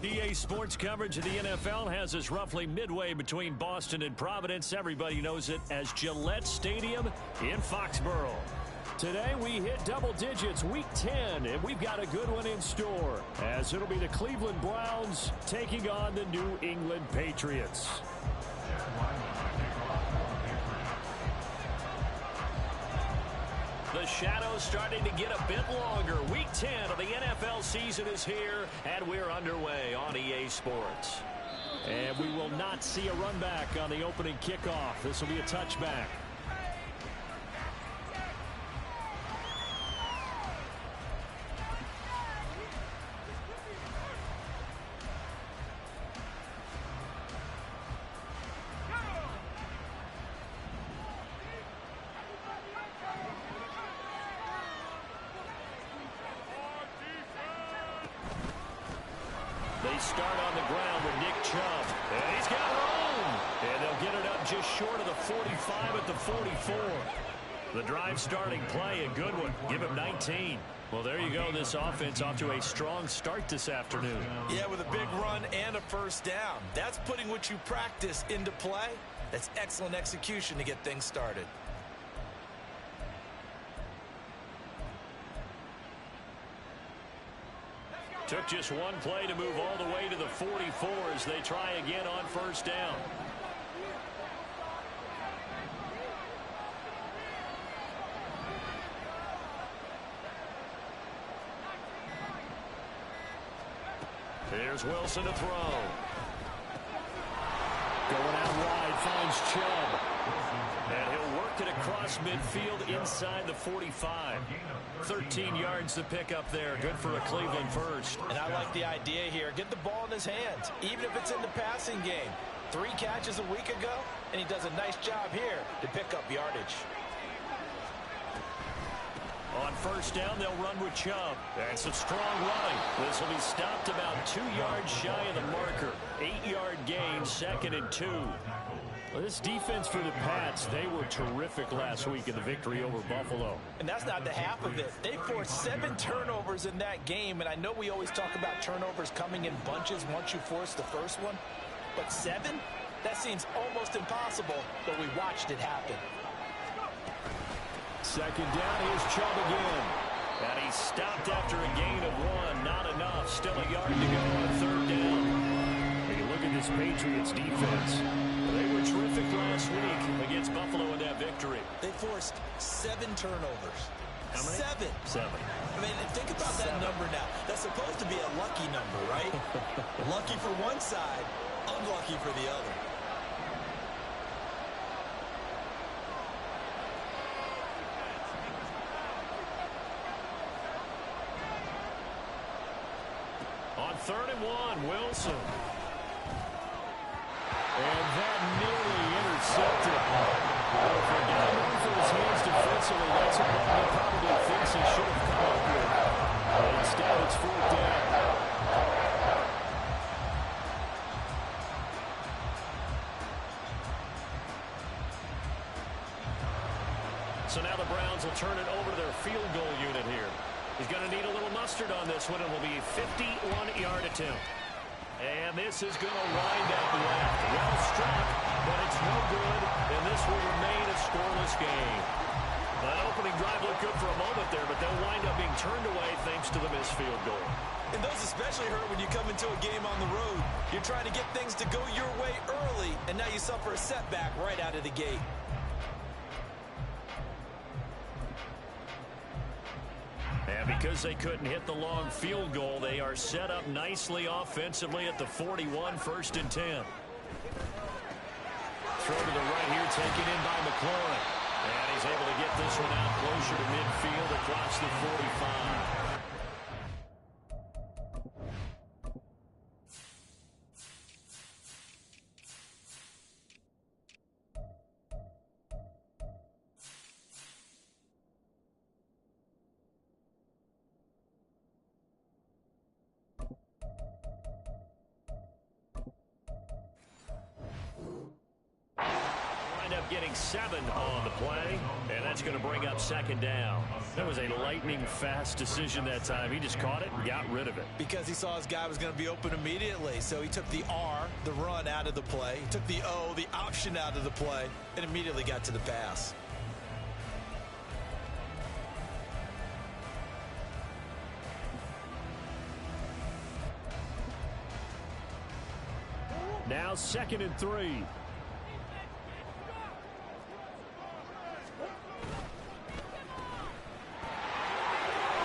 EA Sports coverage of the NFL has us roughly midway between Boston and Providence. Everybody knows it as Gillette Stadium in Foxborough. Today we hit double digits, week 10, and we've got a good one in store, as it'll be the Cleveland Browns taking on the New England Patriots. The shadow's starting to get a bit longer. Week 10 of the NFL season is here, and we're underway on EA Sports. And we will not see a run back on the opening kickoff. This will be a touchback. They start on the ground with Nick Chubb. And he's got room. And they'll get it up just short of the 45 at the 44. The drive starting play, a good one. Give him 19. Well, there you go. This offense off to a strong start this afternoon. Yeah, with a big run and a first down. That's putting what you practice into play. That's excellent execution to get things started. Took just one play to move all the way to the 44 as they try again on first down. Here's Wilson to throw. Going out wide, finds Chubb. And he'll work it across midfield inside the 45. 13 yards to pick up there. Good for a Cleveland first. And I like the idea here. Get the ball in his hands, even if it's in the passing game. 3 catches a week ago, and he does a nice job here to pick up yardage. On first down, they'll run with Chubb. And some strong running. This will be stopped about 2 yards shy of the marker. 8-yard gain, 2nd and 2. Well, this defense for the Pats, they were terrific last week in the victory over Buffalo. And that's not the half of it. They forced 7 turnovers in that game, and I know we always talk about turnovers coming in bunches once you force the first one. But 7? That seems almost impossible, but we watched it happen. Second down, here's Chubb again. And he's stopped after a gain of 1. Not enough. Still a yard to go on third down. When you look at this Patriots defense, they were terrific last week against Buffalo in that victory. They forced 7 turnovers. How many? 7. 7. I mean, think about that number now. That's supposed to be a lucky number, right? Lucky for one side, unlucky for the other. On 3rd and 1, Wilson. And that nearly intercepted. Well, if you're down for his hands defensively, that's a ball he probably thinks he should have come up with. But instead, it's 4th down. So now the Browns will turn it over to their field goal unit here. He's going to need a little mustard on this one. It will be a 51-yard attempt. And this is going to wind up left. Well struck, but it's no good, and this will remain a scoreless game. That opening drive looked good for a moment there, but they'll wind up being turned away thanks to the missed field goal. And those especially hurt when you come into a game on the road. You're trying to get things to go your way early, and now you suffer a setback right out of the gate. And because they couldn't hit the long field goal, they are set up nicely offensively at the 41, 1st and 10. Throw to the right here, taken in by McLaurin. And he's able to get this one out closer to midfield across the 45. getting 7 on the play, and that's going to bring up second down. That was a lightning-fast decision that time. He just caught it and got rid of it. Because he saw his guy was going to be open immediately, so he took the R, the run, out of the play. He took the O, the option, out of the play, and immediately got to the pass. Now 2nd and 3.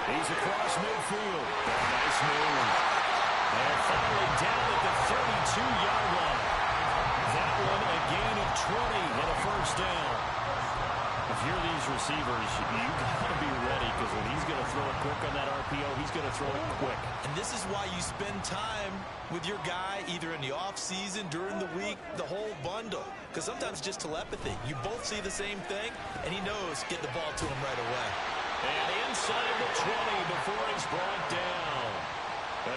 He's across midfield. Nice move. And finally down at the 32-yard line. That one a gain of 20 and a first down. If you're these receivers, you've got to be ready, because when he's going to throw it quick on that RPO, he's going to throw it quick. And this is why you spend time with your guy, either in the offseason, during the week, the whole bundle. Because sometimes it's just telepathy. You both see the same thing, and he knows get the ball to him right away. And inside the 20 before he's brought down.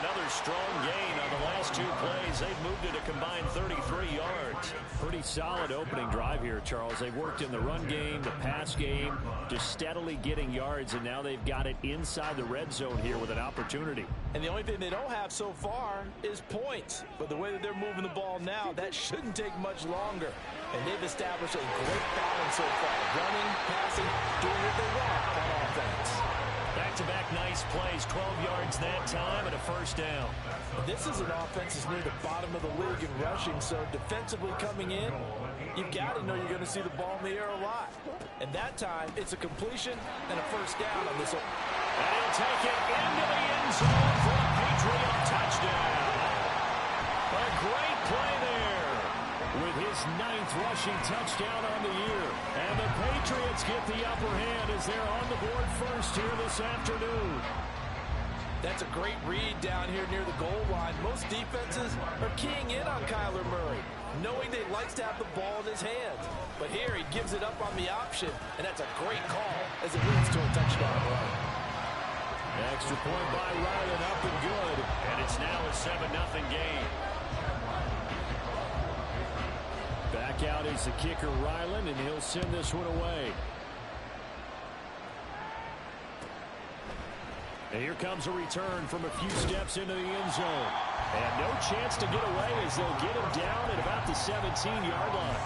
Another strong gain on the last 2 plays. They've moved it a combined 33 yards. Pretty solid opening drive here, Charles. They've worked in the run game, the pass game, just steadily getting yards, and now they've got it inside the red zone here with an opportunity. And the only thing they don't have so far is points. But the way that they're moving the ball now, that shouldn't take much longer. And they've established a great balance so far. Running, passing, doing what they want on offense. Back-to-back nice plays, 12 yards that time and a first down. This is an offense that's near the bottom of the league in rushing, so defensively coming in, you've got to know you're going to see the ball in the air a lot. And that time, it's a completion and a first down on this. And he'll take it into the end zone for a Patriot touchdown. A great play there with his 9th rushing touchdown on the year. And the Patriots get the upper hand as they're on the board first here this afternoon. That's a great read down here near the goal line. Most defenses are keying in on Kyler Murray, knowing they likes to have the ball in his hands. But here he gives it up on the option, and that's a great call as it leads to a touchdown run. Extra point by Ryland, up and good. And it's now a 7-0 game. Back out is the kicker, Ryland, and he'll send this one away. And here comes a return from a few steps into the end zone. And no chance to get away as they'll get him down at about the 17-yard line.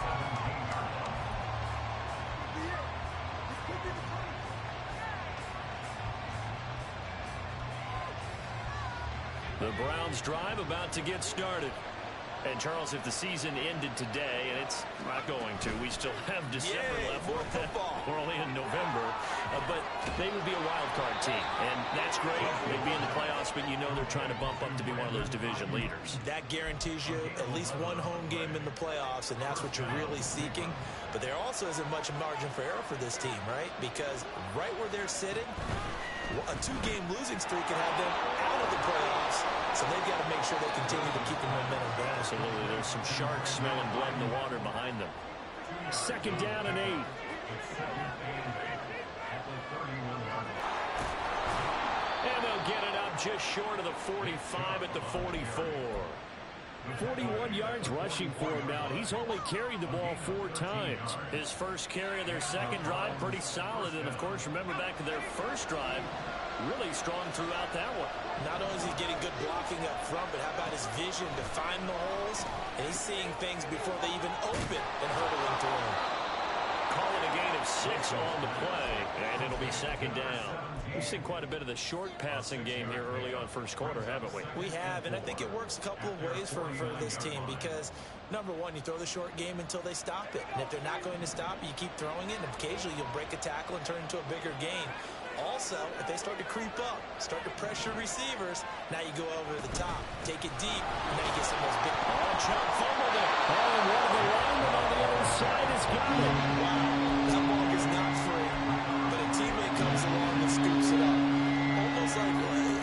The Browns drive about to get started. And, Charles, if the season ended today, and it's not going to, we still have December left. More football. We're only in November. But they would be a wild card team. And that's great. They'd be in the playoffs, but you know they're trying to bump up to be one of those division leaders. That guarantees you at least one home game in the playoffs, and that's what you're really seeking. But there also isn't much margin for error for this team, right? Because right where they're sitting, a 2-game losing streak can have them out of the playoffs. So they've got to make sure they continue to keep the momentum going. Absolutely. There's some sharks smelling blood in the water behind them. 2nd down and 8. And they'll get it up just short of the 45 at the 44. 41 yards rushing for him now. He's only carried the ball 4 times. His first carry of their second drive, pretty solid. And, of course, remember back to their first drive, really strong throughout that one. Not only is he getting good blocking up front, but how about his vision to find the holes? And he's seeing things before they even open and hurdling through them. Calling a gain of 6 on the play, and it'll be second down. We've seen quite a bit of the short passing game here early on first quarter, haven't we? We have, and I think it works a couple of ways for this team because, number one, you throw the short game until they stop it. And if they're not going to stop it, you keep throwing it, and occasionally you'll break a tackle and turn it into a bigger gain. Also, if they start to creep up, start to pressure receivers, now you go over the top, take it deep, and now you get some of those big... Oh, Chuck fumbled it. Oh, and one of the linemen on the other side has got it. Wow, that ball is not free, but a teammate comes along and scoops it up.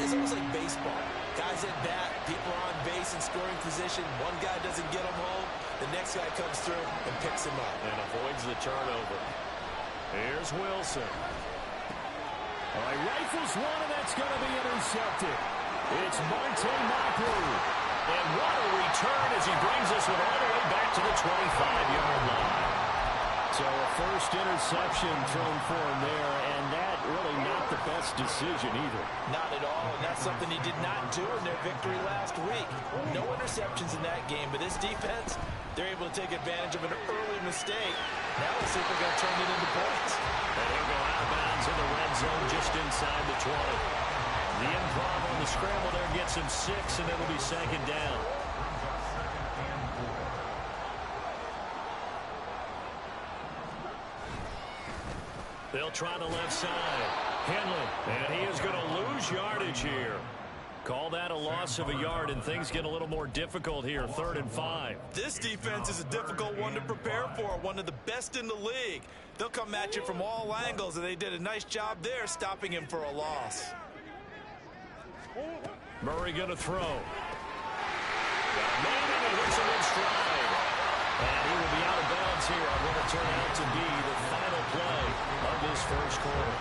It's almost like baseball. Guys at bat, people are on base in scoring position. One guy doesn't get him home, the next guy comes through and picks him up. And avoids the turnover. Here's Wilson. All right, rifles one, and that's going to be intercepted. It's Monte Mapu. And what a return as he brings us all the way back to the 25-yard line. So a first interception thrown for him there, and that really not the best decision either. Not at all, and that's something he did not do in their victory last week. No interceptions in that game, but this defense, they're able to take advantage of an early mistake. Now let's see if they're going to turn it into points. And he'll go out of bounds in the red zone just inside the 20. The improv on the scramble there gets him 6, and it'll be second down. They'll try the left side. Henley, and he is going to lose yardage here. Call that a loss of a yard, and things get a little more difficult here, 3rd and 5. This defense is a difficult one to prepare for, one of the best in the league. They'll come at you from all angles, and they did a nice job there stopping him for a loss. Murray going to throw. Maybe he hits him in stride. And he will be out of bounds here on what will turn out to be the final play of this first quarter.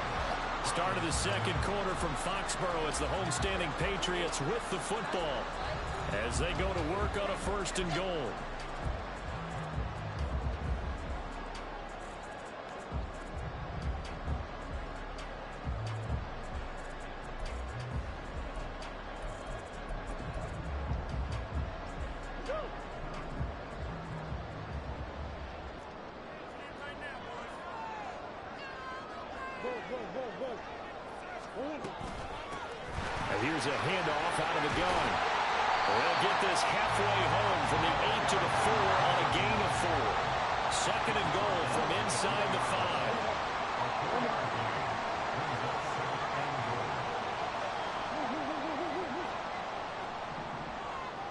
Start of the second quarter from Foxborough as the homestanding Patriots with the football as they go to work on a 1st and goal. And here's a handoff out of the gun. They'll get this halfway home from the 8 to the 4 on a gain of 4. 2nd and goal from inside the 5.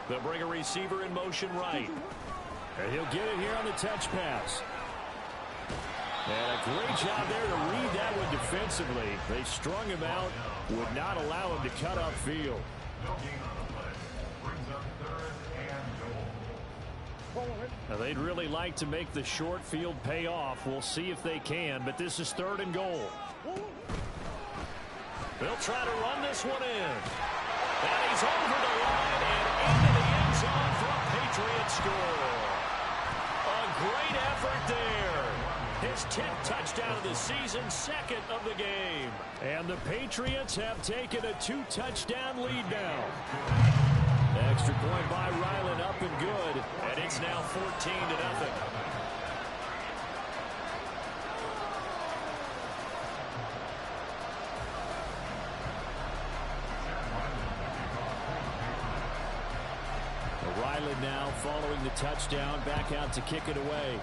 They'll bring a receiver in motion right. And he'll get it here on the touch pass. And a great job there to read that one defensively. They strung him out, would not allow him to cut upfield. Now they'd really like to make the short field pay off. We'll see if they can, but this is 3rd and goal. They'll try to run this one in. And he's over the line and into the end zone for a Patriot score. A great effort there. His 10th touchdown of the season, 2nd of the game. And the Patriots have taken a 2-touchdown lead now. Extra point by Ryland, up and good. And it's now 14-0. Ryland now following the touchdown, back out to kick it away.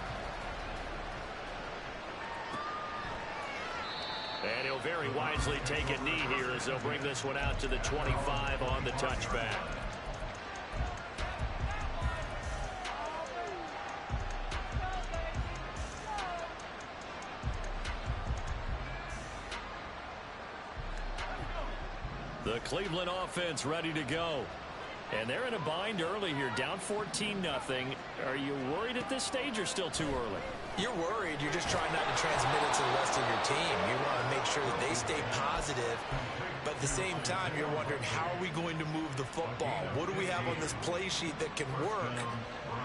And he'll very wisely take a knee here as they'll bring this one out to the 25 on the touchback. The Cleveland offense ready to go. And they're in a bind early here, down 14-0. Are you worried at this stage or still too early? You're worried. You're just trying not to transmit it to the rest of your team. You want to make sure that they stay positive. But at the same time, you're wondering, how are we going to move the football? What do we have on this play sheet that can work?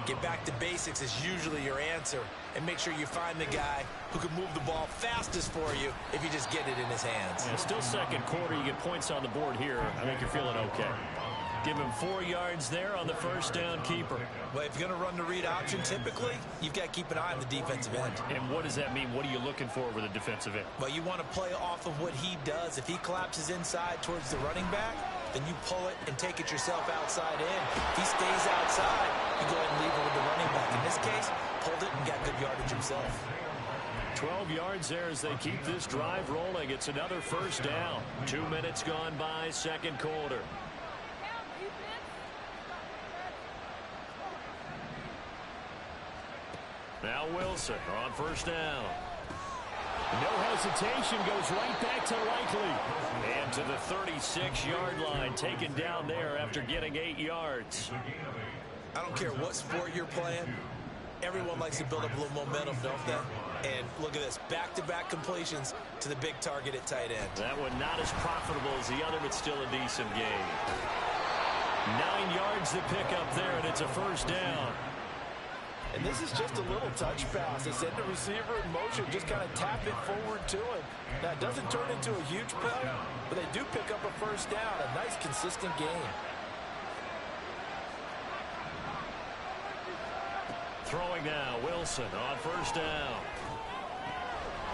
Get back to basics is usually your answer. And make sure you find the guy who can move the ball fastest for you if you just get it in his hands. Yeah, still second quarter. You get points on the board here. I think you're feeling okay. Give him 4 yards there on the first down keeper. Well, if you're going to run the read option, typically, you've got to keep an eye on the defensive end. And what does that mean? What are you looking for with a defensive end? Well, you want to play off of what he does. If he collapses inside towards the running back, then you pull it and take it yourself outside in. If he stays outside, you go ahead and leave it with the running back. In this case, pulled it and got good yardage himself. 12 yards there as they keep this drive rolling. It's another first down. 2 minutes gone by, second quarter. Now Wilson on first down. No hesitation, goes right back to Likely. And to the 36-yard line, taken down there after getting 8 yards. I don't care what sport you're playing. Everyone likes to build up a little momentum, don't they? And look at this, back-to-back completions to the big target at tight end. That one not as profitable as the other, but still a decent gain. 9 yards to pick up there, and it's a first down. And this is just a little touch pass. They send the receiver in motion, just kind of tap it forward to him. Now, it doesn't turn into a huge play, but they do pick up a first down. A nice, consistent game. Throwing now, Wilson on first down.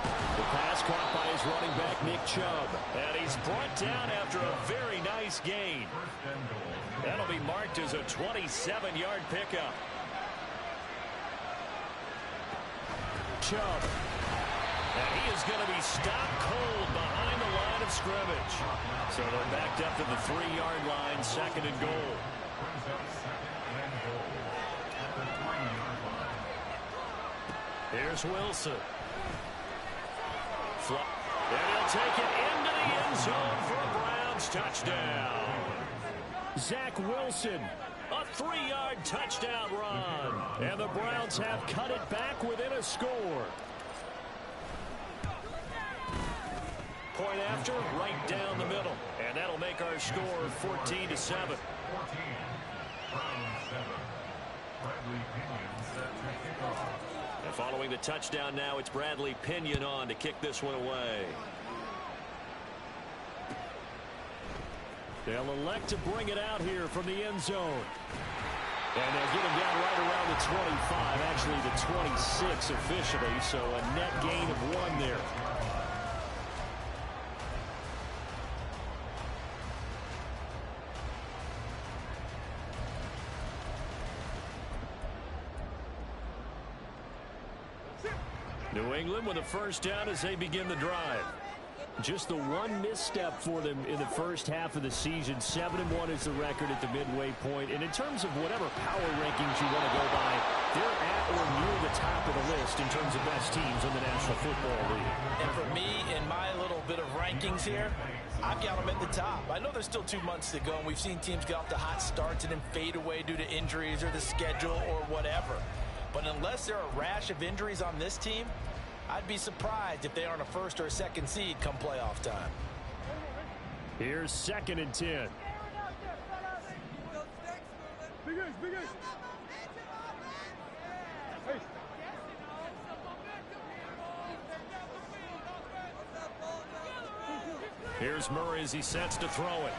The pass caught by his running back, Nick Chubb. And he's brought down after a very nice gain. That'll be marked as a 27-yard pickup. Chubb. And he is going to be stopped cold behind the line of scrimmage. So they're backed up to the 3-yard line, second and goal. Here's Wilson. And he'll take it into the end zone for a Browns touchdown. Zach Wilson, a 3-yard touchdown run. And the Browns have cut it back within a score. Point after, right down the middle. And that'll make our score 14-7. And following the touchdown now, it's Bradley Pinion on to kick this one away. They'll elect to bring it out here from the end zone. And they'll get him down right around the 25, actually the 26 officially, so a net gain of 1 there. New England with a first down as they begin the drive. Just the one misstep for them in the first half of the season. 7-1 is the record at the midway point. And in terms of whatever power rankings you want to go by, they're at or near the top of the list in terms of best teams in the National Football League. And for me, in my little bit of rankings here, I've got them at the top. I know there's still 2 months to go, and we've seen teams get off to hot starts and then fade away due to injuries or the schedule or whatever. But unless there are a rash of injuries on this team, I'd be surprised if they aren't a first or a second seed come playoff time. Here's 2nd and 10. Here's Murray as he sets to throw it.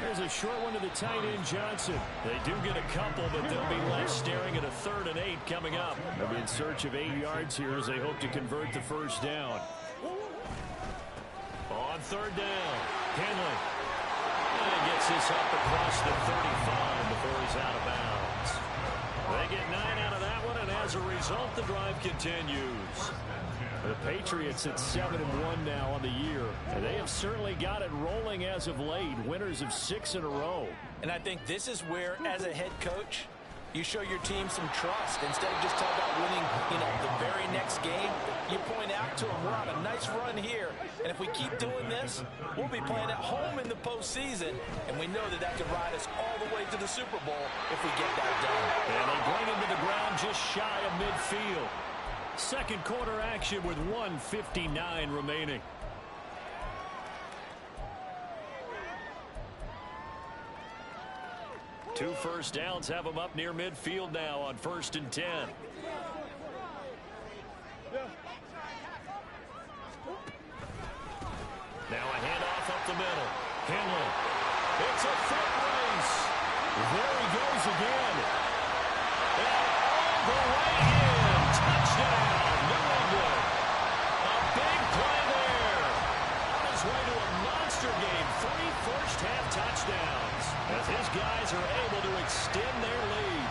There's a short one to the tight end, Johnson. They do get a couple, but they'll be left staring at a 3rd and 8 coming up. They'll be in search of 8 yards here as they hope to convert the first down. On 3rd down, Henley. And gets this up across the 35 before he's out of bounds. They get 9 out of that one, and as a result, the drive continues. The Patriots at 7-1 now on the year. And they have certainly got it rolling as of late. Winners of 6 in a row. And I think this is where, as a head coach, you show your team some trust. Instead of just talking about winning, the very next game, you point out to them, we're on a nice run here. And if we keep doing this, we'll be playing at home in the postseason. And we know that could ride us all the way to the Super Bowl if we get that done. And they bring him to the ground just shy of midfield. Second quarter action with 1:59 remaining. Two first downs have them up near midfield now on 1st and 10. Now a handoff up the middle. Henley. It's a foot race. There he goes again. And all the way in. Touchdown, New England. A big play there. On his way to a monster game. 3 first-half touchdowns. As his guys are able to extend their lead.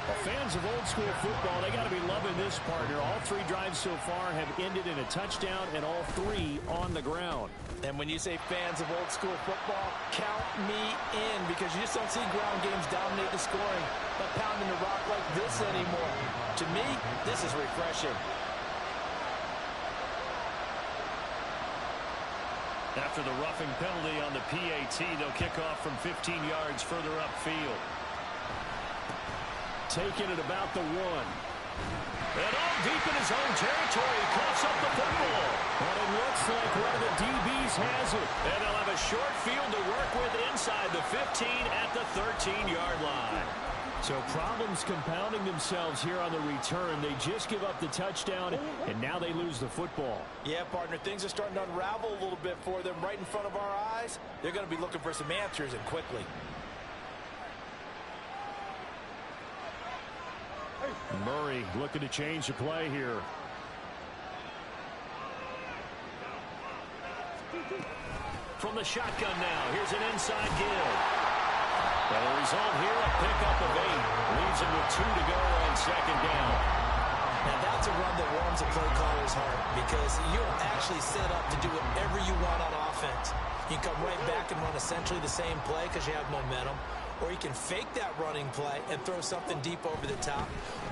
Well, fans of old-school football, they got to be loving this partner. All 3 drives so far have ended in a touchdown, and all 3 on the ground. And when you say fans of old-school football, count me in, because you just don't see ground games dominate the scoring, but pounding the rock like this anymore. To me, this is refreshing. After the roughing penalty on the PAT, they'll kick off from 15 yards further upfield. Taking it about the 1. And all deep in his own territory, he coughs up the football. And it looks like one of the DBs has it. And they'll have a short field to work with inside the 15 at the 13-yard line. So problems compounding themselves here on the return. They just give up the touchdown, and now they lose the football. Yeah, partner, things are starting to unravel a little bit for them right in front of our eyes. They're going to be looking for some answers, and quickly. Murray looking to change the play here. From the shotgun now, here's an inside give. And the result here, a pickup of 8. Leaves it with 2 to go on second down. Now that's a run that warms a play caller's heart because you're actually set up to do whatever you want on offense. You come right back and run essentially the same play because you have momentum. Or you can fake that running play and throw something deep over the top.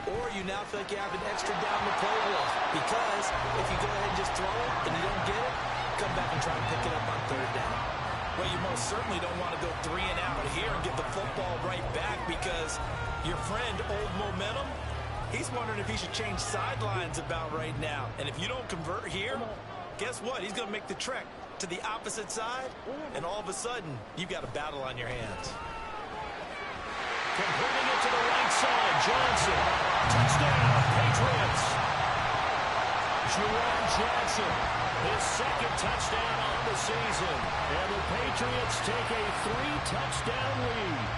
Or you now feel like you have an extra down to play with. Because if you go ahead and just throw it and you don't get it, come back and try and pick it up on third down. Well, you most certainly don't want to go 3 and out here and get the football right back because your friend, Old Momentum, he's wondering if he should change sidelines about right now. And if you don't convert here, guess what? He's going to make the trek to the opposite side, and all of a sudden, you've got a battle on your hands. Completing it to the right side, Johnson. Touchdown, Patriots. Juwan Johnson, his second touchdown on the season. And the Patriots take a 3-touchdown lead.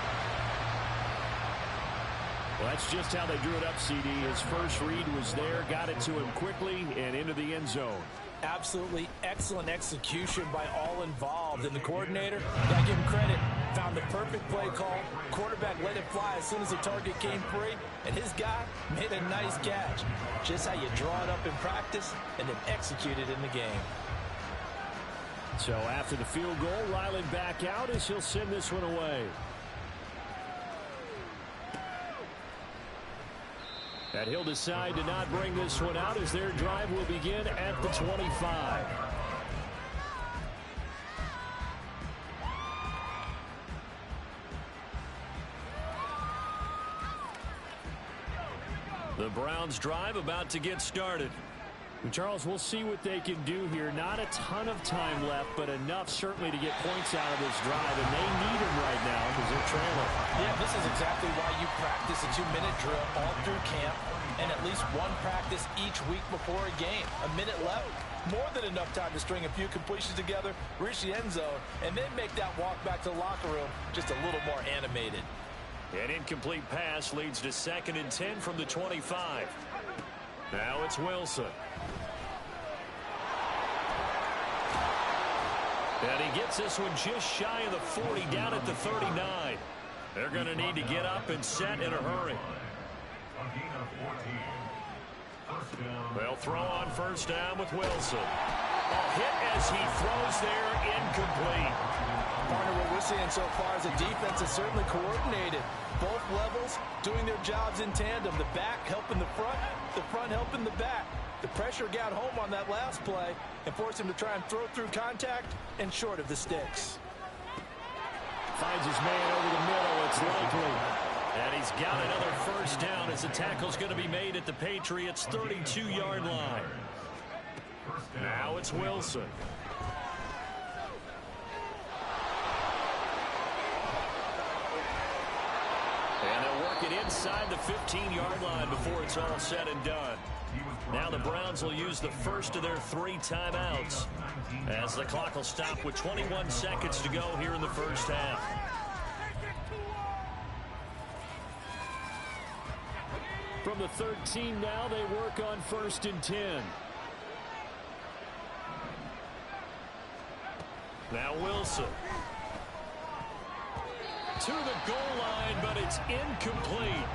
Well, that's just how they drew it up, CD. His first read was there, got it to him quickly, and into the end zone. Absolutely excellent execution by all involved. And the coordinator, gotta give him credit, found the perfect play call. Quarterback let it fly as soon as the target came free. And his guy made a nice catch. Just how you draw it up in practice and then execute it in the game. So after the field goal, Ryland back out as he'll send this one away. And he'll decide to not bring this one out as their drive will begin at the 25. The Browns drive about to get started. Charles, we'll see what they can do here. Not a ton of time left, but enough certainly to get points out of this drive, and they need them right now because they're trailing. Yeah, this is exactly why you practice a 2-minute drill all through camp and at least one practice each week before a game. A minute left, more than enough time to string a few completions together, reach the end zone, and then make that walk back to the locker room just a little more animated. An incomplete pass leads to 2nd and 10 from the 25. Now it's Wilson. And he gets this one just shy of the 40, down at the 39. They're going to need to get up and set in a hurry. They'll throw on first down with Wilson. A hit as he throws there, incomplete. Partner, what we're seeing so far is the defense is certainly coordinated. Both levels doing their jobs in tandem. The back helping the front helping the back. The pressure got home on that last play and forced him to try and throw through contact and short of the sticks. Finds his man over the middle. It's likely. And he's got another first down as the tackle's going to be made at the Patriots' 32-yard line. Now it's Wilson. And they'll work it inside the 15-yard line before it's all said and done. Now the Browns will use the first of their 3 timeouts as the clock will stop with 21 seconds to go here in the first half. From the 13 now, they work on 1st and 10. Now Wilson. To the goal line, but it's incomplete.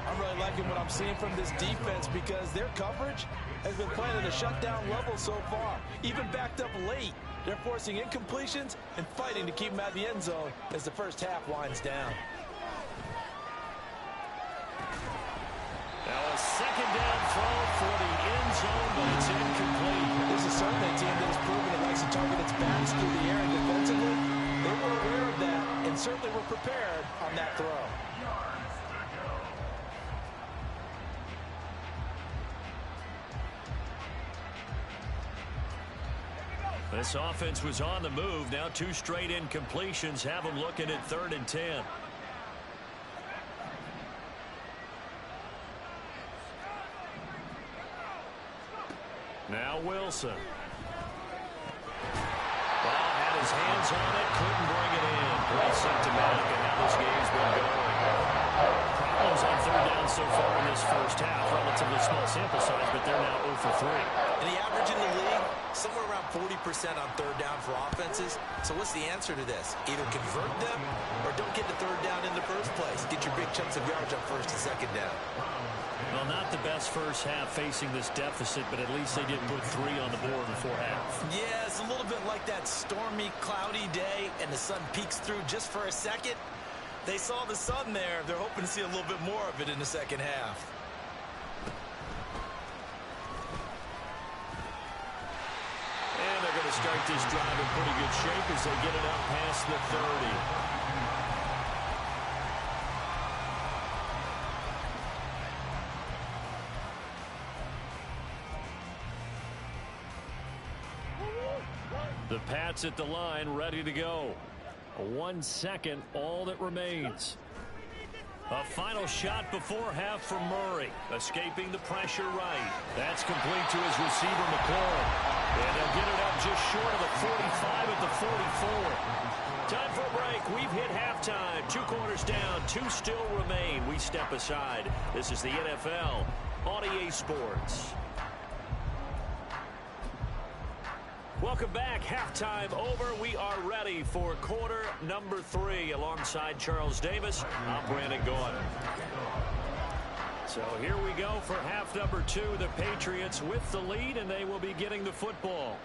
I'm really liking what I'm seeing from this defense because their coverage has been playing at a shutdown level so far. Even backed up late, they're forcing incompletions and fighting to keep them out of the end zone as the first half winds down. Now a second down throw for the end zone, but it's incomplete. This is certainly a team that has proven it likes to target its backs through the air and defensively. They were aware of that and certainly were prepared on that throw. This offense was on the move. Now 2 straight incompletions have them looking at 3rd and 10. Now Wilson. Well, had his hands on it, couldn't bring it in. Pretty symptomatic of how this game's been going. Problems on third down so far in this first half. Relatively small sample size, but they're now 0 for 3. And the average in the league, somewhere around 40% on third down for offenses. So what's the answer to this? Either convert them or don't get the third down in the first place. Get your big chunks of yards on first and second down. Well, not the best first half facing this deficit, but at least they didn't put 3 on the board before half. Yeah, it's a little bit like that stormy, cloudy day, and the sun peeks through just for a second. They saw the sun there. They're hoping to see a little bit more of it in the second half. And they're going to start this drive in pretty good shape as they get it up past the 30. The Pats at the line, ready to go. 1 second, all that remains. A final shot before half from Murray. Escaping the pressure right. That's complete to his receiver, McLaurin. And they'll get it up just short of the 45 at the 44. Time for a break. We've hit halftime. 2 quarters down. 2 still remain. We step aside. This is the NFL on EA Sports. Welcome back. Halftime over. We are ready for quarter number 3 alongside Charles Davis. I'm Brandon Gaudin. So here we go for half number 2. The Patriots with the lead, and they will be getting the football.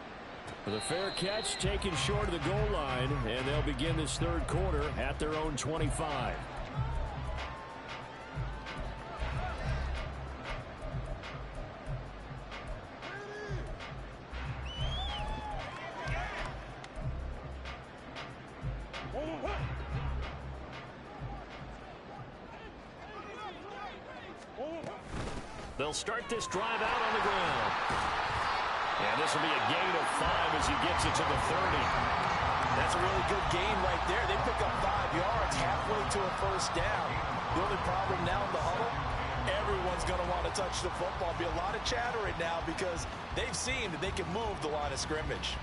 The fair catch taken short of the goal line, and they'll begin this third quarter at their own 25. They'll start this drive out on the ground. And this will be a gain of 5 as he gets it to the 30. That's a really good gain right there. They pick up 5 yards halfway to a first down. The only problem now in the huddle, everyone's going to want to touch the football. Be a lot of chatter right now because they've seen that they can move the line of scrimmage.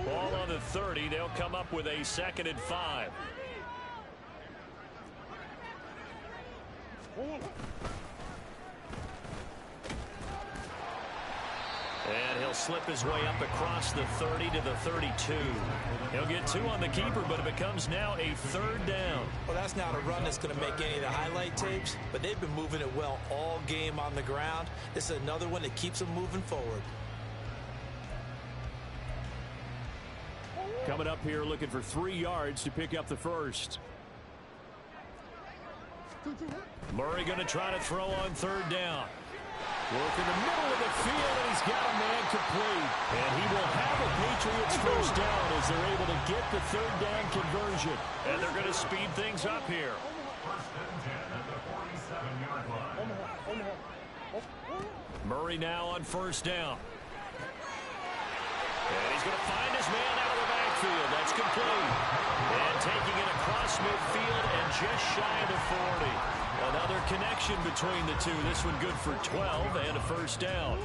Ball on the 30. They'll come up with a 2nd and 5. And he'll slip his way up across the 30 to the 32. He'll get 2 on the keeper, but it becomes now a 3rd down. Well, that's not a run that's going to make any of the highlight tapes, but they've been moving it well all game on the ground. This is another one that keeps them moving forward. Coming up here looking for 3 yards to pick up the first. Murray going to try to throw on 3rd down. Work in the middle of the field, and he's got a man complete. And he will have a Patriots first down as they're able to get the 3rd down conversion. And they're going to speed things up here. Murray now on 1st down. And he's going to find his man out of the backfield. That's complete. And taking it across midfield and just shy of the 40. Another connection between the two. This one good for 12 and a first down.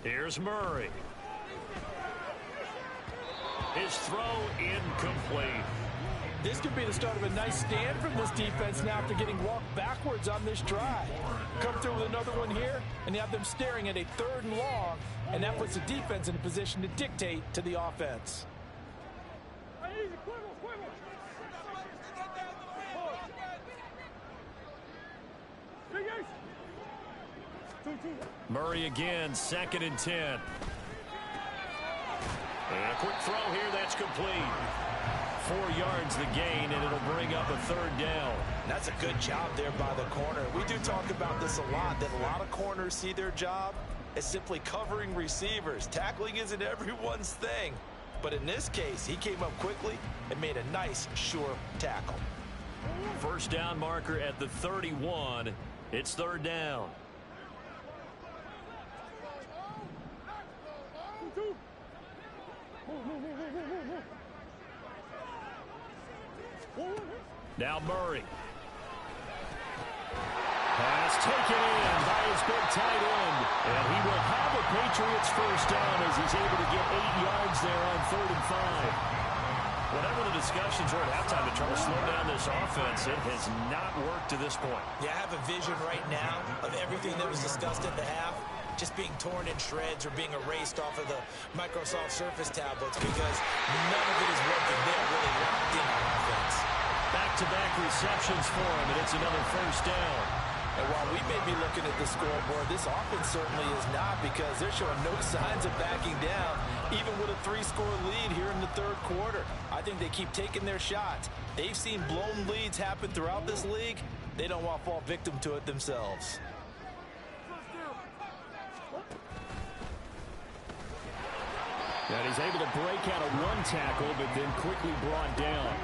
Here's Murray. His throw incomplete. This could be the start of a nice stand from this defense now after getting walked backwards on this drive. Come through with another one here, and you have them staring at a 3rd and long, and that puts the defense in a position to dictate to the offense. Murray again, 2nd and 10. And a quick throw here, that's complete. 4 yards the gain, and it'll bring up a 3rd down. That's a good job there by the corner. We do talk about this a lot, that a lot of corners see their job as simply covering receivers. Tackling isn't everyone's thing. But in this case, he came up quickly and made a nice, sure tackle. First down marker at the 31. It's 3rd down. Now Murray. Pass taken in by his big tight end. And he will have a Patriots first down as he's able to get 8 yards there on 3rd and 5. Whatever the discussions were at halftime to try to slow down this offense, it has not worked to this point. Yeah, I have a vision right now of everything that was discussed at the half just being torn in shreds or being erased off of the Microsoft Surface tablets because none of it is working. They're really locked in on offense. Back-to-back receptions for him, and it's another first down. And while we may be looking at the scoreboard, this offense certainly is not because they're showing no signs of backing down, even with a 3-score lead here in the 3rd quarter. I think they keep taking their shots. They've seen blown leads happen throughout this league. They don't want to fall victim to it themselves. And he's able to break out of 1 tackle, but then quickly brought down.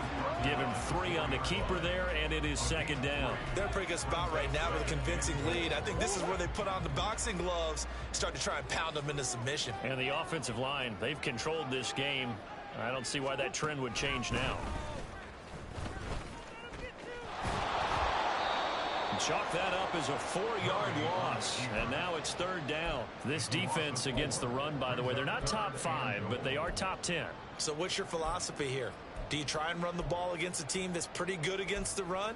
Give him 3 on the keeper there, and it is 2nd down. They're in a pretty good spot right now with a convincing lead. I think this is where they put on the boxing gloves, start to try and pound them into submission. And the offensive line, they've controlled this game. I don't see why that trend would change now. Chalk that up as a 4-yard loss, and now it's 3rd down. This defense against the run, by the way, they're not top 5, but they are top 10. So what's your philosophy here? Do you try and run the ball against a team that's pretty good against the run?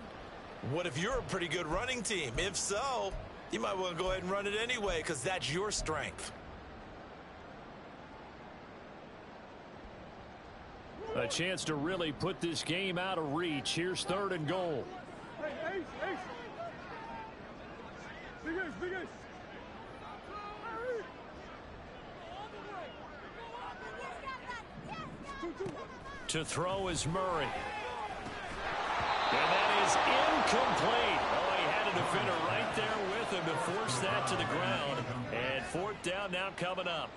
What if you're a pretty good running team? If so, you might want to go ahead and run it anyway because that's your strength. A chance to really put this game out of reach. Here's 3rd and goal. Hey, Ace. Big Ace. To throw is Murray. And that is incomplete. Oh, he had a defender right there with him to force that to the ground. And 4th down now coming up.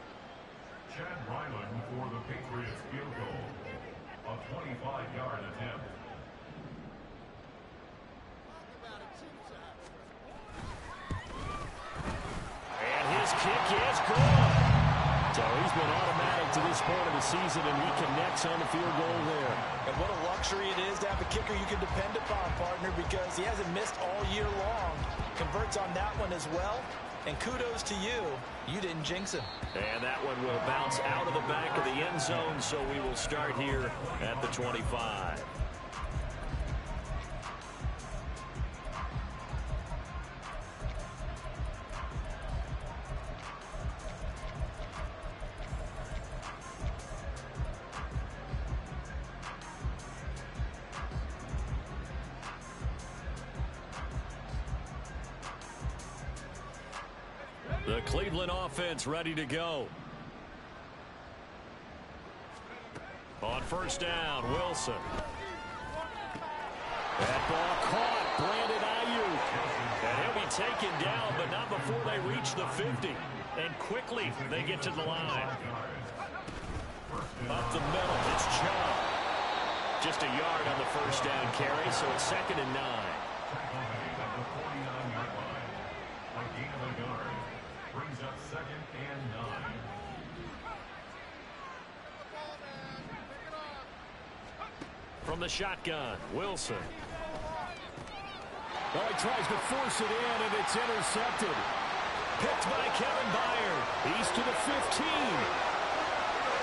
Chad Ryland for the Patriots field goal. A 25-yard attempt. And his kick is good. So he's been automatic to this point of the season, and he connects on the field goal there. And what a luxury it is to have a kicker you can depend upon, partner, because he hasn't missed all year long. Converts on that one as well. And kudos to you. You didn't jinx him. And that one will bounce out of the back of the end zone, so we will start here at the 25. The Cleveland offense ready to go. On 1st down, Wilson. That ball caught. Brandon Ayuk. And he'll be taken down, but not before they reach the 50. And quickly they get to the line. Up the middle, it's Chubb. Just a yard on the 1st down carry, so it's 2nd and 9. Brings up 2nd and 9. From the shotgun, Wilson. Oh, he tries to force it in, and it's intercepted. Picked by Kevin Byard. He's to the 15.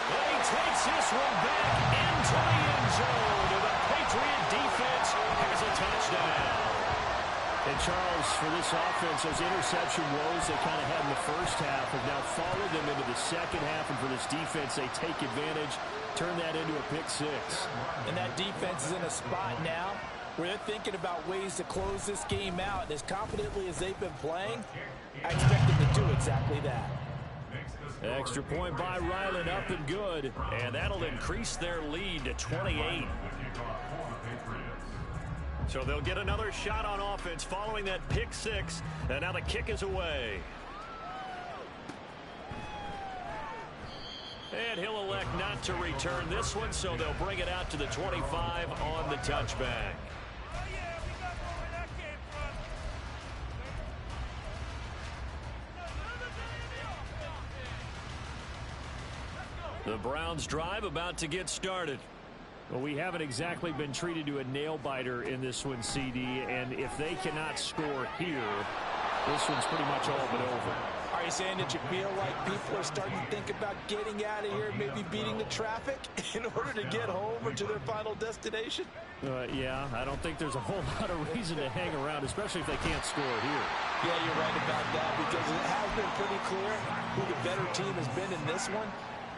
And he takes this one back into the end zone. And the Patriot defense has a touchdown. And Charles, for this offense, those interception woes they kind of had in the first half have now followed them into the second half. And for this defense, they take advantage, turn that into a pick 6. And that defense is in a spot now where they're thinking about ways to close this game out. And as confidently as they've been playing, I expect them to do exactly that. Extra point by Ryland, up and good. And that'll increase their lead to 28. So they'll get another shot on offense following that pick 6. And now the kick is away. And he'll elect not to return this one, so they'll bring it out to the 25 on the touchback. The Browns drive about to get started. Well, we haven't exactly been treated to a nail-biter in this one, CD, and if they cannot score here, this one's pretty much all but over. Are you saying that you feel like people are starting to think about getting out of here, maybe beating the traffic in order to get home or to their final destination? Yeah, I don't think there's a whole lot of reason to hang around, especially if they can't score here. Yeah, you're right about that, because it has been pretty clear who the better team has been in this one.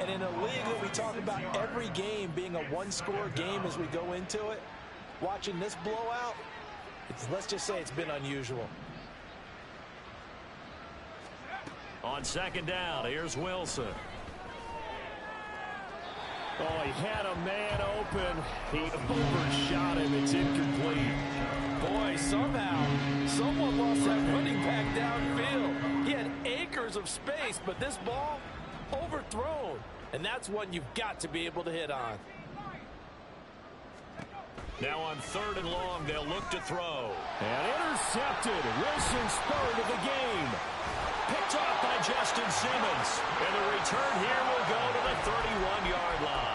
And in a league that we talk about every game being a one-score game as we go into it, watching this blowout, let's just say it's been unusual. On second down, here's Wilson. Oh, he had a man open. He overshot him. It's incomplete. Boy, somehow, someone lost that running back downfield. He had acres of space, but this ball, overthrown. And that's one you've got to be able to hit on. Now on third and long, they'll look to throw. And intercepted. Wilson spurred of the game. Picked off by Justin Simmons. And the return here will go to the 31-yard line.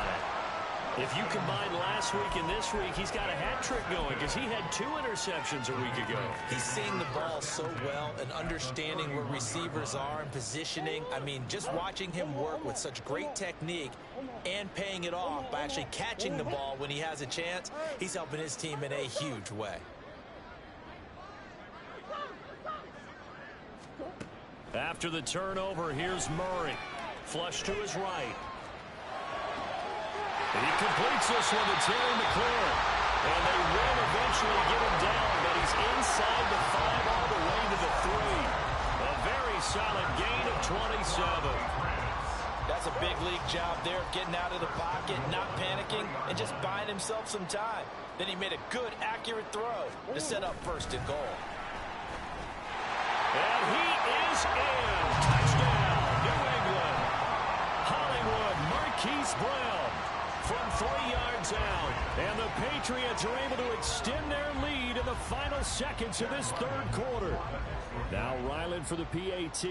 If you combine last week and this week, he's got a hat trick going because he had 2 interceptions a week ago. He's seeing the ball so well and understanding where receivers are and positioning. I mean, just watching him work with such great technique and paying it off by actually catching the ball when he has a chance, he's helping his team in a huge way. After the turnover, here's Murray. Flush to his right. He completes this one to Terry McLaurin. And they will eventually get him down, but he's inside the 5 all the way to the 3. A very solid gain of 27. That's a big league job there of getting out of the pocket, not panicking, and just buying himself some time. Then he made a good, accurate throw to set up first and goal. And he is in. Touchdown, New England. Hollywood Marquise Brown from 3 yards out. And the Patriots are able to extend their lead in the final seconds of this third quarter. Now Ryland for the PAT.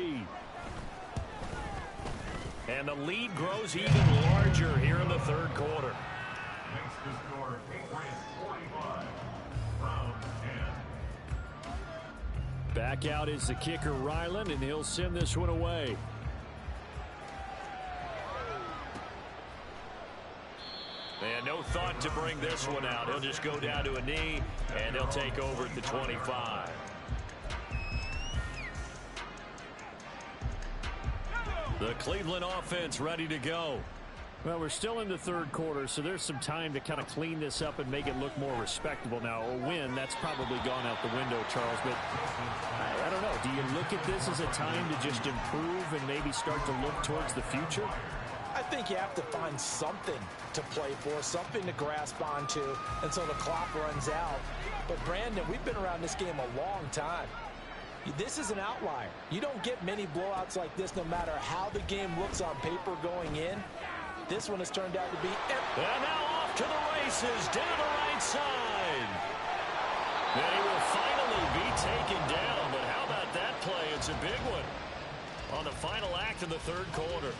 And the lead grows even larger here in the third quarter. Makes the score Patriots 45, Browns 10. Back out is the kicker, Ryland, and he'll send this one away. And no thought to bring this one out. He'll just go down to a knee, and they'll take over at the 25. The Cleveland offense ready to go. Well, we're still in the third quarter, so there's some time to kind of clean this up and make it look more respectable now. A win, that's probably gone out the window, Charles, but I don't know. Do you look at this as a time to just improve and maybe start to look towards the future? I think you have to find something to play for, something to grasp onto until the clock runs out. But, Brandon, we've been around this game a long time. This is an outlier. You don't get many blowouts like this no matter how the game looks on paper going in. This one has turned out to be... And now off to the races down the right side. And he will finally be taken down. But how about that play? It's a big one on the final act of the third quarter.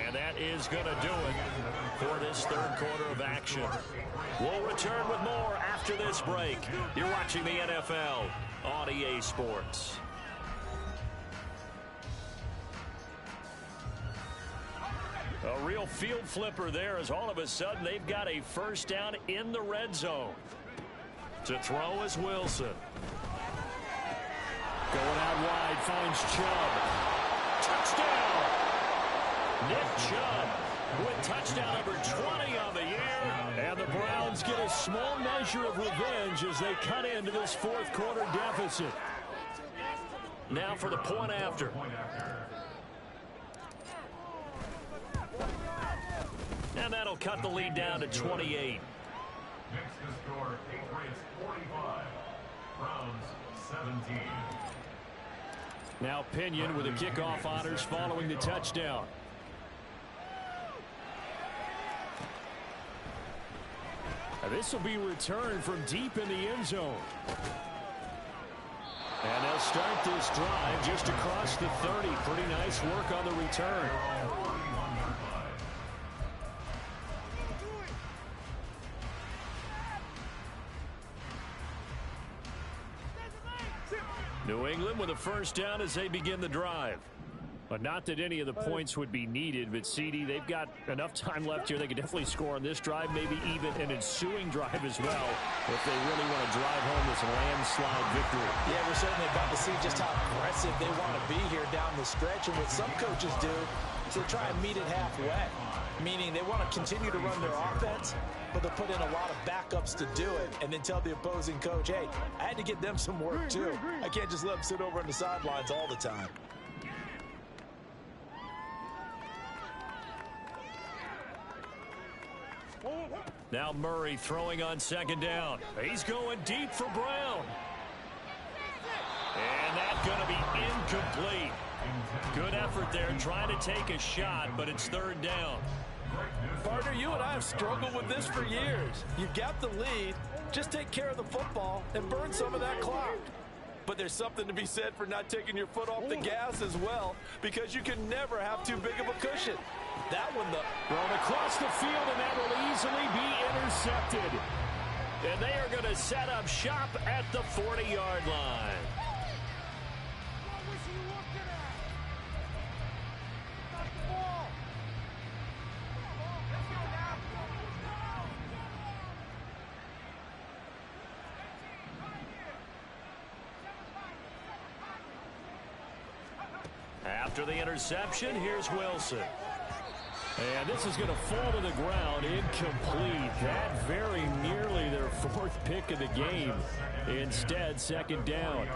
And that is going to do it for this third quarter of action. We'll return with more after this break. You're watching the NFL on EA Sports. A real field flipper there as all of a sudden they've got a first down in the red zone. To throw is Wilson. Going out wide, finds Chubb. Touchdown! Nick Chubb with touchdown number 20 on the year. And the Browns get a small measure of revenge as they cut into this fourth quarter deficit. Now for the point after. And that'll cut the lead down to 28. Next to score, Patriots 45, Browns 17. Now Pinion with the kickoff honors following the touchdown. Now this will be returned from deep in the end zone. And they'll start this drive just across the 30. Pretty nice work on the return. New England with a first down as they begin the drive. But not that any of the points would be needed, but CD, they've got enough time left here. They could definitely score on this drive, maybe even an ensuing drive as well, if they really want to drive home this landslide victory. Yeah, we're certainly about to see just how aggressive they want to be here down the stretch. And what some coaches do is they try and meet it halfway, meaning they want to continue to run their offense, but they'll put in a lot of backups to do it and then tell the opposing coach, hey, I had to get them some work too. I can't just let them sit over on the sidelines all the time. Now Murray throwing on second down. He's going deep for Brown. And that's going to be incomplete. Good effort there trying to take a shot, but it's third down. Partner, you and I have struggled with this for years. You've got the lead. Just take care of the football and burn some of that clock. But there's something to be said for not taking your foot off the gas as well, because you can never have too big of a cushion. That one, thrown across the field, and that will easily be intercepted. And they are going to set up shop at the 40-yard line. After the interception, here's Wilson. And this is going to fall to the ground, incomplete. That very nearly their fourth pick of the game. Instead, second down.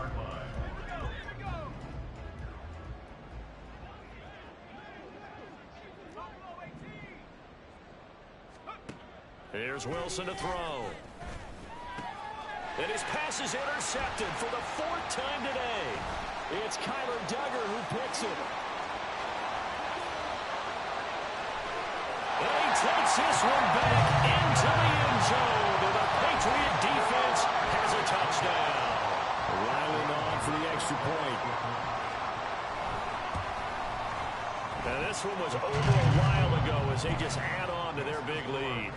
Here's Wilson to throw. And his pass is intercepted for the fourth time today. It's Kyler Duggar who picks it. And he takes this one back into the end zone. And the Patriot defense has a touchdown. Riling on for the extra point. And this one was over a while ago as they just add on to their big lead.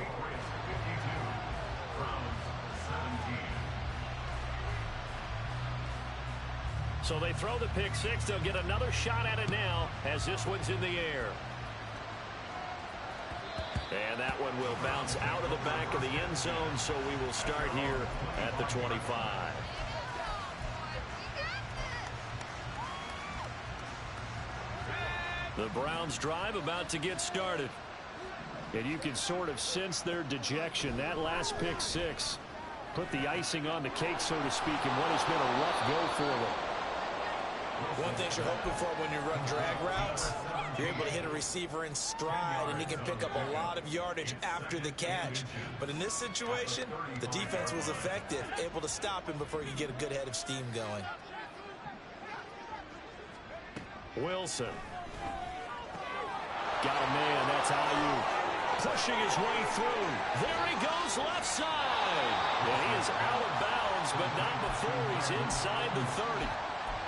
So they throw the pick six. They'll get another shot at it now as this one's in the air. And that one will bounce out of the back of the end zone, so we will start here at the 25. The Browns drive about to get started. And you can sort of sense their dejection. That last pick six put the icing on the cake, so to speak, in what has been a rough go for them. One thing you're hoping for when you run drag routes, you're able to hit a receiver in stride, and he can pick up a lot of yardage after the catch. But in this situation, the defense was effective, able to stop him before he could get a good head of steam going. Wilson. Got a man, that's Ayuk. Pushing his way through. There he goes, left side. And he is out of bounds, but not before he's inside the 30.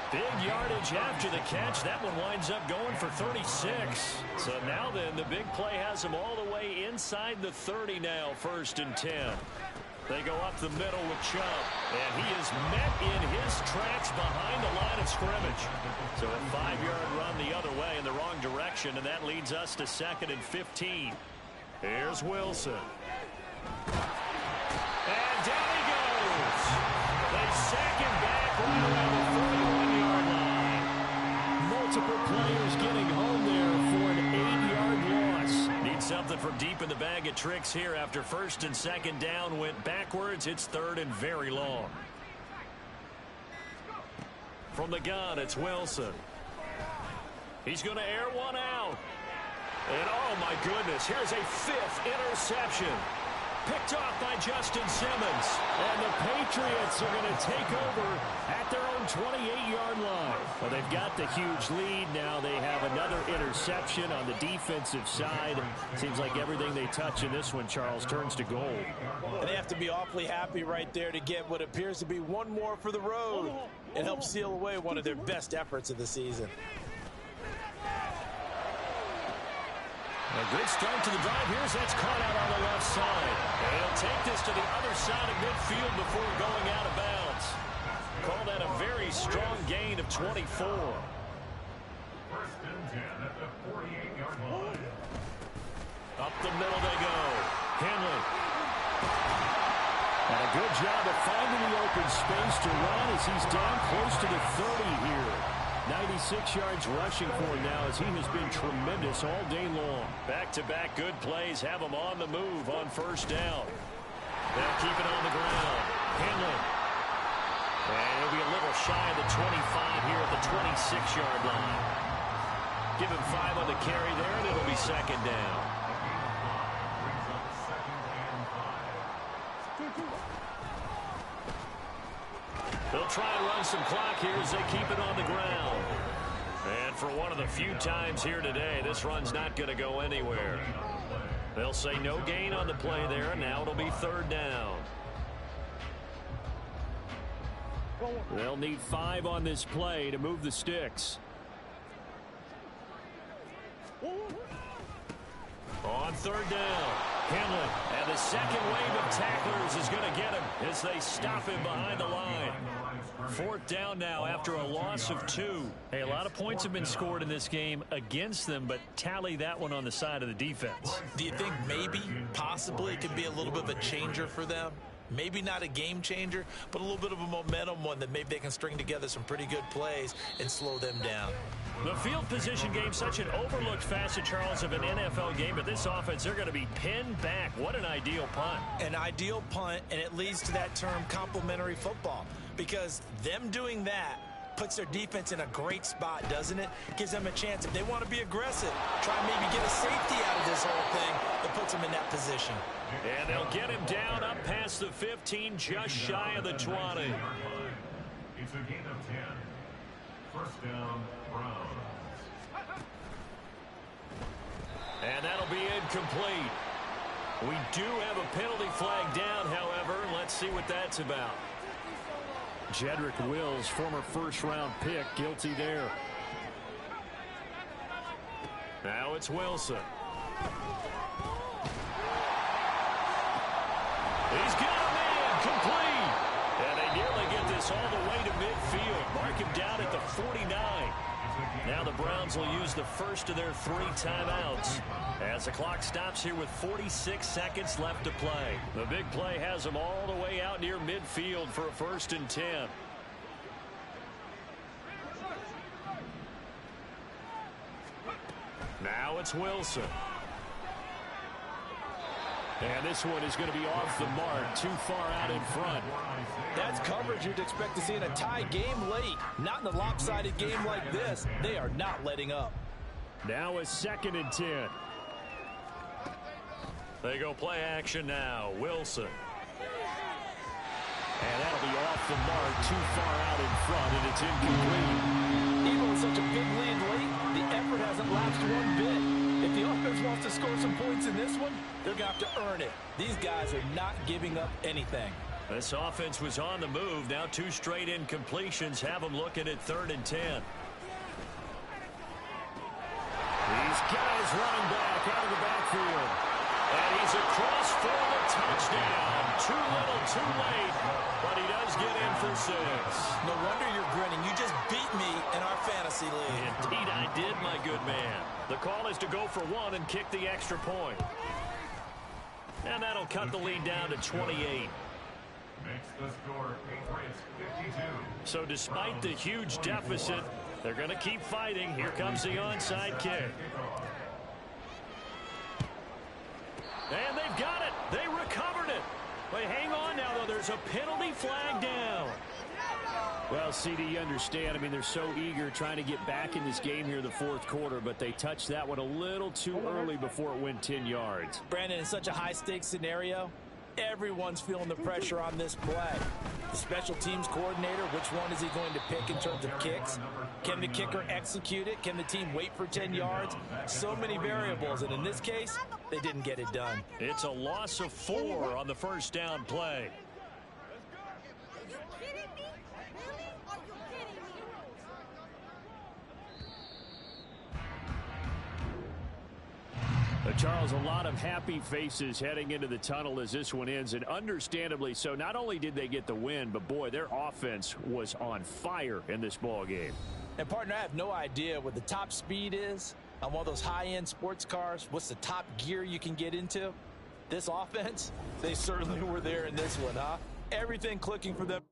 Big yardage after the catch. That one winds up going for 36. So now then, the big play has him all the way inside the 30 now, 1st and 10. They go up the middle with Chubb, and he is met in his tracks behind the line of scrimmage. So a 5-yard run the other way in the wrong direction, and that leads us to 2nd and 15. Here's Wilson. And down he goes. They sack him back right around the 31-yard line. Multiple players getting home there for an 8-yard loss. Need something from deep in the bag of tricks here after 1st and 2nd down went backwards. It's 3rd and very long. From the gun, it's Wilson. He's going to air one out. And oh my goodness, here's a 5th interception. picked off by Justin Simmons. And the Patriots are going to take over at their own 28-yard line. Well, they've got the huge lead. Now they have another interception on the defensive side. Seems like everything they touch in this one, Charles, turns to gold. And they have to be awfully happy right there to get what appears to be one more for the road and help seal away one of their best efforts of the season. A good start to the drive. Here's that's caught out on the left side. And he'll take this to the other side of midfield before going out of bounds. Call that a very strong gain of 24. First and 10 at the 48-yard line. Up the middle they go. Henley. And a good job of finding the open space to run as he's down close to the 30 here. 96 yards rushing for him now as he has been tremendous all day long. Back-to-back good plays have him on the move on first down. They'll keep it on the ground. Henley. And he'll be a little shy of the 25 here at the 26-yard line. Give him 5 on the carry there, and it'll be second down. They'll try and run some clock here as they keep it on the ground. And for one of the few times here today, this run's not going to go anywhere. They'll say no gain on the play there, and now it'll be third down. They'll need 5 on this play to move the sticks. On third down, Henley. And the second wave of tacklers is going to get him as they stop him behind the line. Fourth down now after a loss of 2. Hey, a lot of points have been scored in this game against them, but tally that one on the side of the defense. Do you think maybe, possibly, it could be a little bit of a changer for them? Maybe not a game changer, but a little bit of a momentum one that maybe they can string together some pretty good plays and slow them down. The field position game, such an overlooked facet, Charles, of an NFL game. But this offense, they're going to be pinned back. What an ideal punt. An ideal punt, and it leads to that term complementary football. Because them doing that puts their defense in a great spot, doesn't it? Gives them a chance, if they want to be aggressive, try and maybe get a safety out of this whole thing that puts them in that position. And they'll get him down up past the 15, just shy of the 20. It's a gain of 10. First down, Browns. And that'll be incomplete. We do have a penalty flag down, however. Let's see what that's about. Jedrick Wills, former first-round pick, guilty there. Now it's Wilson. He's got a man complete. And they nearly get this all the way to midfield. Mark him down at the 49. Now the Browns will use the first of their 3 timeouts as the clock stops here with 46 seconds left to play. The big play has them all the way out near midfield for a 1st and 10. Now it's Wilson. And this one is going to be off the mark, too far out in front. That's coverage you'd expect to see in a tie game late. Not in a lopsided game like this. They are not letting up. Now a 2nd and 10. They go play action now. Wilson. And that'll be off the mark, too far out in front, and it's incomplete. Even with such a big lead late, the effort hasn't lapsed one bit. If the offense wants to score some points in this one, they're going to have to earn it. These guys are not giving up anything. This offense was on the move. Now 2 straight incompletions have them looking at 3rd and 10. These guys running back out of the backfield. And he's across for the touchdown. Too little, too late, but he does get in for 6. No wonder you're grinning. You just beat me in our fantasy league. Indeed I did, my good man. The call is to go for 1 and kick the extra point. And that'll cut the lead down to 28. Makes the score Patriots 52. So despite the huge deficit, they're going to keep fighting. Here comes the onside kick. And they've got it. They recovered it. But hang on now, though. There's a penalty flag down. Well, CD, you understand. I mean, they're so eager trying to get back in this game here in the 4th quarter, but they touched that one a little too early before it went 10 yards. Brandon, in such a high-stakes scenario, Everyone's feeling the pressure on this play. The special teams coordinator, which one is he going to pick in terms of kicks? Can the kicker execute it? Can the team wait for 10 yards? So many variables, and in this case, they didn't get it done. It's a loss of 4 on the first down play. Are you kidding me? Really? Are you kidding me? Charles, a lot of happy faces heading into the tunnel as this one ends, and understandably so. Not only did they get the win, but boy, their offense was on fire in this ball game. And partner, I have no idea what the top speed is on one of those high-end sports cars. What's the top gear you can get into? This offense, they certainly were there in this one, huh? Everything clicking for them.